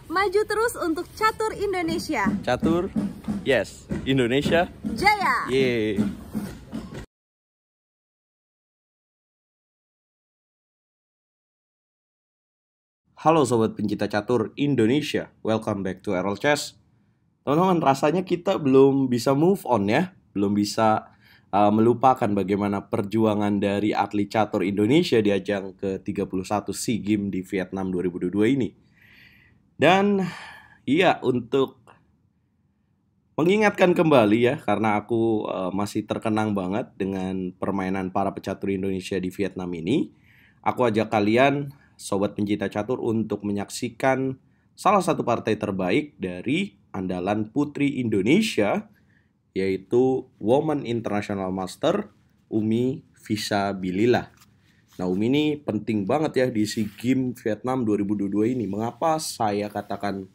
Maju terus untuk catur Indonesia. Catur, yes. Indonesia, Jaya. yeay. Halo sobat pencinta catur Indonesia, welcome back to Errol Chess. Teman-teman, rasanya kita belum bisa move on ya, belum bisa melupakan bagaimana perjuangan dari atlet catur Indonesia di ajang ke-31 SEA Games di Vietnam 2022 ini. Dan iya, untuk mengingatkan kembali ya, karena aku masih terkenang banget dengan permainan para pecatur Indonesia di Vietnam ini, aku ajak kalian sobat pencinta catur untuk menyaksikan salah satu partai terbaik dari andalan putri Indonesia, yaitu Women International Master Umi Visabilillah. Nah, Umi ini penting banget ya di SEA Games Vietnam 2022 ini. Mengapa saya katakan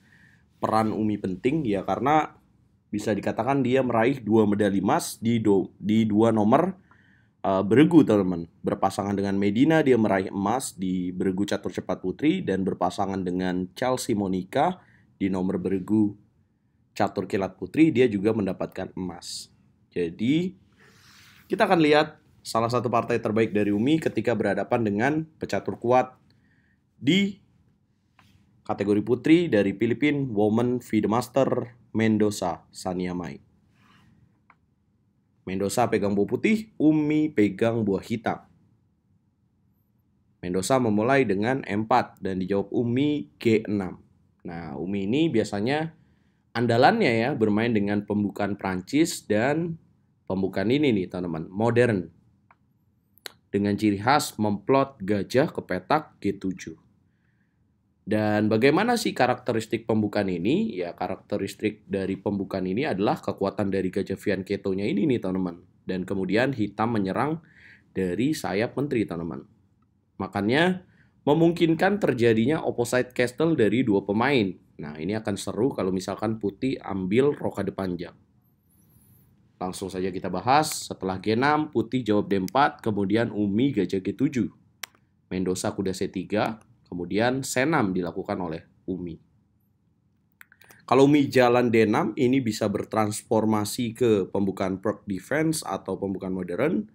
peran Umi penting? Ya karena bisa dikatakan dia meraih 2 medali emas di 2 nomor beregu, teman-teman. Berpasangan dengan Medina, dia meraih emas di beregu catur cepat putri, dan berpasangan dengan Chelsea Monica di nomor beregu catur kilat putri, dia juga mendapatkan emas. Jadi kita akan lihat salah satu partai terbaik dari Umi ketika berhadapan dengan pecatur kuat di kategori putri dari Filipina, Women FIDE Master Mendoza Sania Mai. Mendoza pegang buah putih, Umi pegang buah hitam. Mendoza memulai dengan E4 dan dijawab Umi G6. Nah, Umi ini biasanya andalannya ya bermain dengan pembukaan Prancis dan pembukaan ini nih teman-teman, modern. Dengan ciri khas memplot gajah ke petak G7. Dan bagaimana sih karakteristik pembukaan ini? Ya, karakteristik dari pembukaan ini adalah kekuatan dari gajah fianchetto-nya ini nih teman-teman. Dan kemudian hitam menyerang dari sayap menteri teman-teman. Makanya memungkinkan terjadinya opposite castle dari dua pemain. Nah, ini akan seru kalau misalkan putih ambil rokade panjang. Langsung saja kita bahas. Setelah G6, putih jawab D4, kemudian Umi gajah G7. Mendoza kuda C3. Kemudian C6 dilakukan oleh Umi. Kalau Umi jalan D6, ini bisa bertransformasi ke pembukaan proc defense atau pembukaan modern.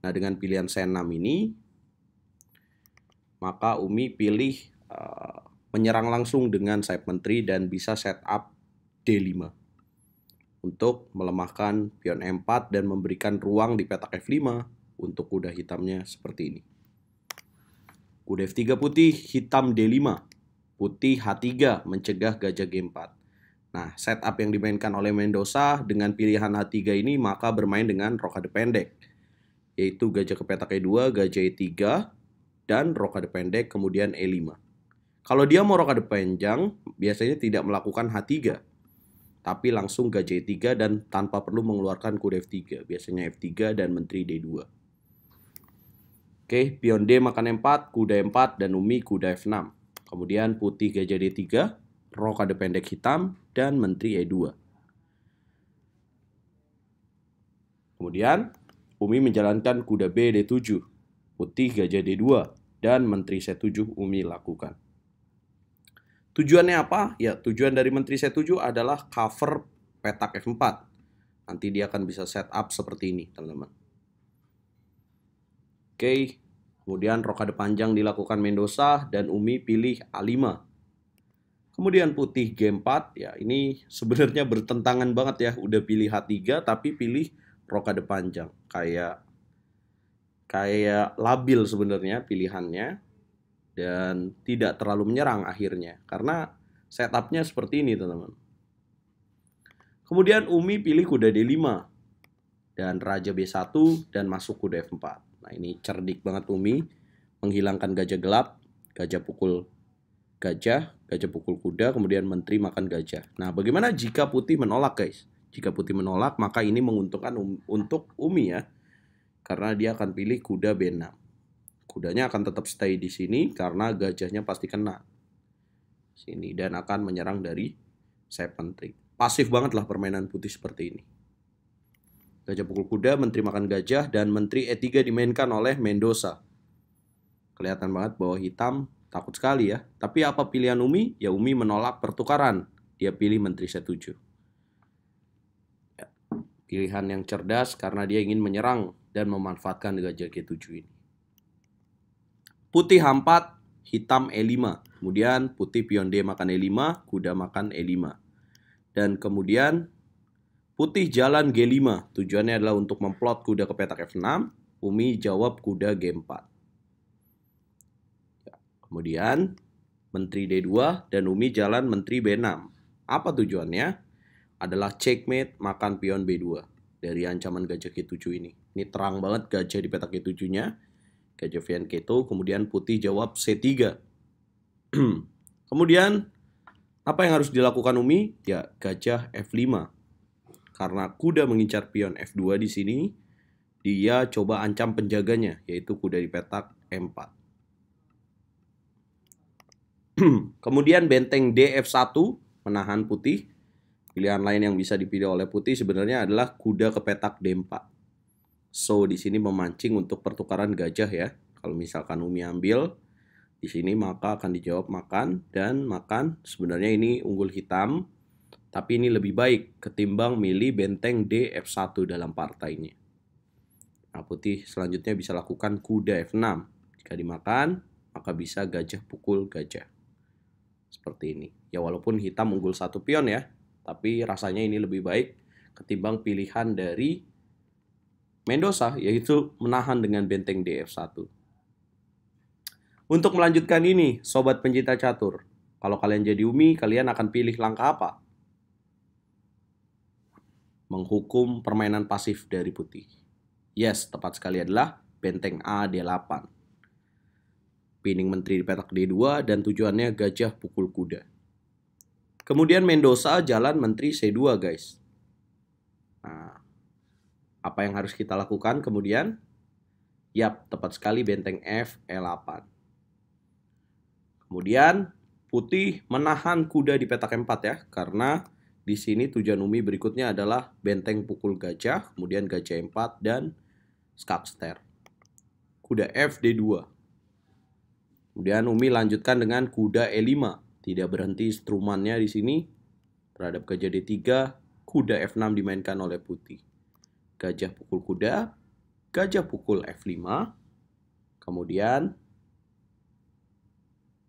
Nah, dengan pilihan C6 ini, maka Umi pilih menyerang langsung dengan sayap menteri dan bisa setup D5 untuk melemahkan pion E4 dan memberikan ruang di petak F5 untuk kuda hitamnya seperti ini. Kuda F3 putih, hitam D5. Putih H3 mencegah gajah G4. Nah, setup yang dimainkan oleh Mendoza dengan pilihan H3 ini maka bermain dengan rokade pendek, yaitu gajah ke petak E2, gajah E3, dan rokade pendek kemudian E5. Kalau dia mau rokade panjang, biasanya tidak melakukan H3, tapi langsung gajah E3 dan tanpa perlu mengeluarkan kuda F3, biasanya F3 dan menteri D2. Oke, pion D makan E4, kuda E4, dan Umi kuda F6. Kemudian putih gajah D3, rokade pendek hitam, dan menteri E2. Kemudian Umi menjalankan kuda B D7, putih gajah D2, dan menteri C7 Umi lakukan. Tujuannya apa? Ya, tujuan dari menteri C7 adalah cover petak F4. Nanti dia akan bisa setup seperti ini, teman-teman. Oke, kemudian rokade panjang dilakukan Mendoza dan Umi pilih A5. Kemudian putih G4, ya ini sebenarnya bertentangan banget ya, udah pilih H3 tapi pilih rokade panjang. Kayak labil sebenarnya pilihannya dan tidak terlalu menyerang akhirnya karena setupnya seperti ini, teman-teman. Kemudian Umi pilih kuda D5 dan raja B1 dan masuk kuda F4. Nah, ini cerdik banget Umi, menghilangkan gajah gelap, gajah pukul gajah, gajah pukul kuda, kemudian menteri makan gajah. Nah, bagaimana jika putih menolak, guys? Jika putih menolak, maka ini menguntungkan untuk Umi ya, karena dia akan pilih kuda B6. Kudanya akan tetap stay di sini karena gajahnya pasti kena sini dan akan menyerang dari sayap menteri. Pasif banget lah permainan putih seperti ini. Gajah pukul kuda, menteri makan gajah, dan menteri E3 dimainkan oleh Mendoza. Kelihatan banget bahwa hitam takut sekali ya. Tapi apa pilihan Umi? Ya Umi menolak pertukaran. Dia pilih menteri C7. Ya, pilihan yang cerdas karena dia ingin menyerang dan memanfaatkan gajah G7 ini. Putih H4, hitam E5. Kemudian putih pion D makan E5, kuda makan E5. Dan kemudian putih jalan G5. Tujuannya adalah untuk memplot kuda ke petak F6. Umi jawab kuda G4. Kemudian menteri D2 dan Umi jalan menteri B6. Apa tujuannya? Adalah checkmate makan pion B2 dari ancaman gajah G7 ini. Ini terang banget gajah di petak G7-nya. Gajah Fianchetto. Kemudian putih jawab C3. Kemudian apa yang harus dilakukan Umi? Ya gajah F5. Karena kuda mengincar pion F2 di sini, dia coba ancam penjaganya, yaitu kuda di petak E4. Kemudian benteng DF1 menahan putih. Pilihan lain yang bisa dipilih oleh putih sebenarnya adalah kuda ke petak D4. So, di sini memancing untuk pertukaran gajah ya. Kalau misalkan Umi ambil di sini maka akan dijawab makan dan makan. Sebenarnya ini unggul hitam, tapi ini lebih baik ketimbang milih benteng DF1 dalam partainya. Nah, putih selanjutnya bisa lakukan kuda F6. Jika dimakan, maka bisa gajah pukul gajah. Seperti ini. Ya walaupun hitam unggul 1 pion ya, tapi rasanya ini lebih baik ketimbang pilihan dari Mendoza, yaitu menahan dengan benteng DF1. Untuk melanjutkan ini, sobat pencinta catur, kalau kalian jadi Umi, kalian akan pilih langkah apa? Menghukum permainan pasif dari putih. Yes, tepat sekali adalah benteng A D8. Pining menteri di petak D2 dan tujuannya gajah pukul kuda. Kemudian Mendoza jalan menteri C2 guys. Nah, apa yang harus kita lakukan kemudian? Yap, tepat sekali benteng F E8. Kemudian putih menahan kuda di petak E4 ya, karena di sini tujuan Umi berikutnya adalah benteng pukul gajah, kemudian gajah E4 dan skakster. Kuda F D2. Kemudian Umi lanjutkan dengan kuda E5. Tidak berhenti strumannya di sini terhadap gajah D3. Kuda F6 dimainkan oleh putih. Gajah pukul kuda, gajah pukul F5. Kemudian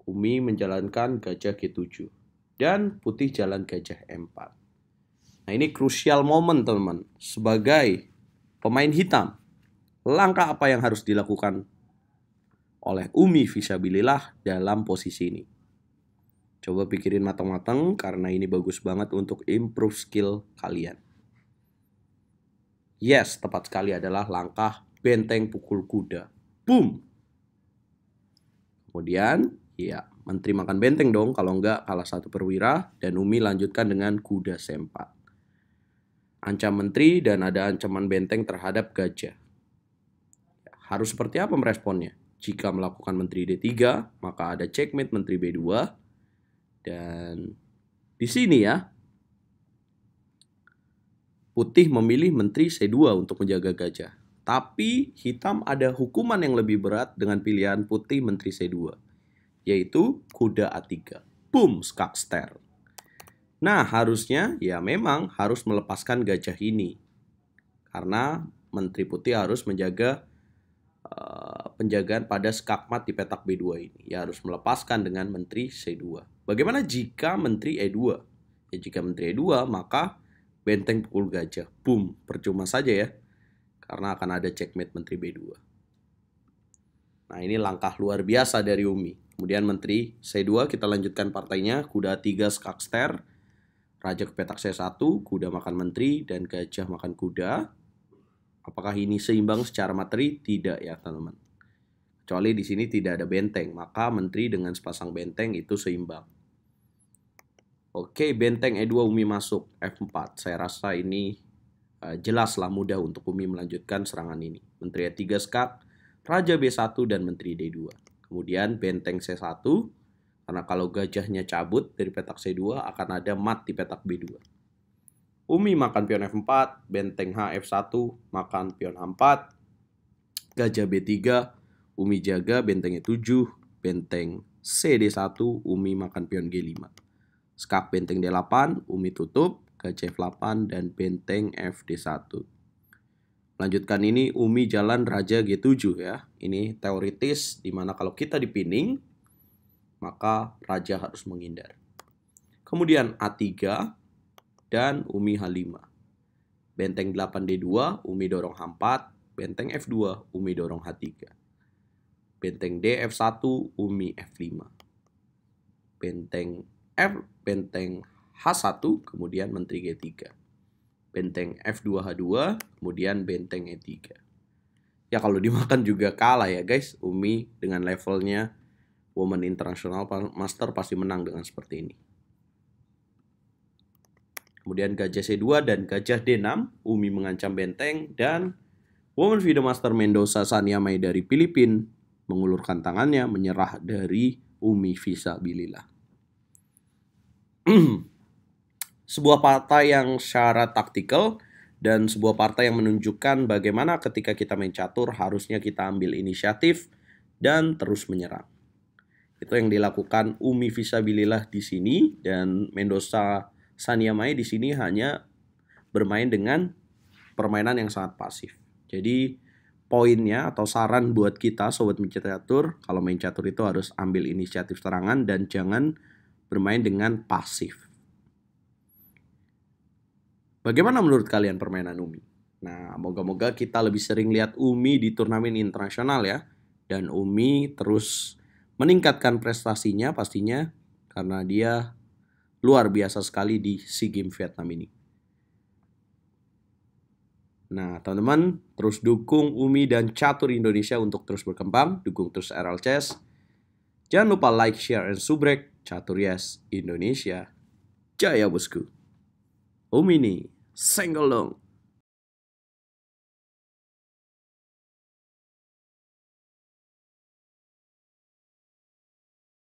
Umi menjalankan gajah G7 dan putih jalan gajah E4. Nah, ini crucial moment teman-teman. Sebagai pemain hitam, langkah apa yang harus dilakukan oleh Umi fisabilillah dalam posisi ini? Coba pikirin matang-matang karena ini bagus banget untuk improve skill kalian. Yes, tepat sekali adalah langkah benteng pukul kuda. Boom! Kemudian, ya, menteri makan benteng dong, kalau enggak kalah 1 perwira, dan Umi lanjutkan dengan kuda C4. Ancam menteri dan ada ancaman benteng terhadap gajah. Harus seperti apa meresponnya? Jika melakukan menteri D3, maka ada checkmate menteri B2. Dan di sini ya, putih memilih menteri C2 untuk menjaga gajah. Tapi hitam ada hukuman yang lebih berat dengan pilihan putih menteri C2, yaitu kuda A3. Boom, skakster. Nah, harusnya ya memang harus melepaskan gajah ini. Karena menteri putih harus menjaga penjagaan pada skakmat di petak B2 ini. Ya harus melepaskan dengan menteri C2. Bagaimana jika menteri E2? Ya jika menteri E2 maka benteng pukul gajah. Boom, percuma saja ya. Karena akan ada checkmate menteri B2. Nah, ini langkah luar biasa dari Umi. Kemudian menteri C2 kita lanjutkan partainya. Kuda 3 skakster. Raja ke petak C1, kuda makan menteri dan gajah makan kuda. Apakah ini seimbang secara materi? Tidak ya teman-teman. Kecuali di sini tidak ada benteng, maka menteri dengan sepasang benteng itu seimbang. Oke, benteng E2 Umi masuk F4. Saya rasa ini jelaslah mudah untuk Umi melanjutkan serangan ini. Menteri E3 skak, Raja B1 dan menteri D2. Kemudian benteng C1, karena kalau gajahnya cabut dari petak C2 akan ada mat di petak B2. Umi makan pion F4, benteng H F1, makan pion H4, gajah B3, Umi jaga benteng E7, benteng CD1, Umi makan pion G5. Skak benteng D8, Umi tutup, gajah F8, dan benteng FD1. Lanjutkan ini, Umi jalan Raja G7 ya. Ini teoritis, dimana kalau kita dipining, maka Raja harus menghindar. Kemudian A3, dan Umi H5. Benteng 8D2, Umi dorong H4, benteng F2, Umi dorong H3. Benteng D F1, Umi F5. Benteng H1, kemudian menteri G3. Benteng F2 H2, kemudian benteng E3. Ya kalau dimakan juga kalah ya guys. Umi dengan levelnya Woman International Master pasti menang dengan seperti ini. Kemudian gajah C2 dan gajah D6, Umi mengancam benteng, dan Woman FIDE Master Mendoza Sania Mai dari Filipina mengulurkan tangannya menyerah dari Umi Visabilillah. Sebuah partai yang secara taktikal dan sebuah partai yang menunjukkan bagaimana ketika kita main catur harusnya kita ambil inisiatif dan terus menyerang. Itu yang dilakukan Umi Visabilillah di sini, dan Mendoza Sania Mai di sini hanya bermain dengan permainan yang sangat pasif. Jadi poinnya atau saran buat kita sobat pencinta catur, kalau main catur itu harus ambil inisiatif serangan dan jangan bermain dengan pasif. Bagaimana menurut kalian permainan Umi? Nah, moga-moga kita lebih sering lihat Umi di turnamen internasional ya. Dan Umi terus meningkatkan prestasinya pastinya karena dia luar biasa sekali di SEA Games Vietnam ini. Nah, teman-teman, terus dukung Umi dan catur Indonesia untuk terus berkembang. Dukung terus RL Chess. Jangan lupa like, share, and subrek. Catur Yes Indonesia. Jaya bosku. Umi nih, senggolong.